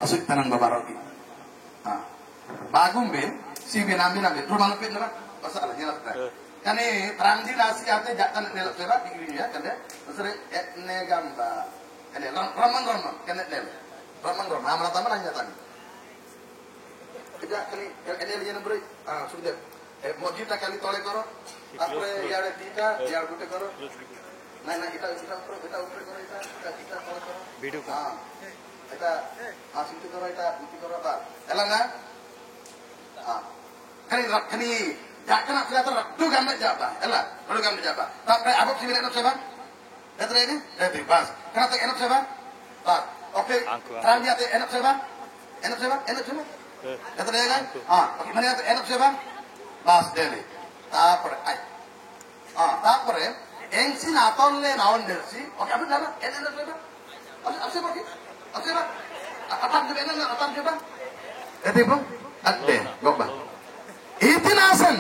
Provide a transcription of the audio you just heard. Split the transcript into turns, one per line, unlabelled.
Asik tanang babarogi. Bagum be, si binambi nambi, rumah lepit nara, masalah jelas kan. Kani terang di nasi ate jatan nelak sera di ya kan deh. Terus etne gamba, kani ramang kani nel, ramang nama taman hanya tani. Kerja kani kani dia nombor, sudah. Mau kita kali tolek koro, apa ya ada kita, ya gute koro. Nah kita koro kita tolek koro.
Video
Kita asing itu koro kita uti koro apa? Elang na? Kani ya kena kelihatan tu gambar jaba, elang, lalu gambar jaba. Tapi abang sih enak siapa? Lihat ini, bebas. Kenapa enak siapa? Oke, terang dia enak siapa? Enak siapa? Enak siapa? Lihat ini kan? Oke, mana enak siapa? Bas Delhi. Tapore, engsi naton le naon dersi. Oke, apa nama? Enak siapa? Apa siapa? Apa siapa? Atam juga enak, atam juga. Lihat ibu, ade, gok bah. Itinasan.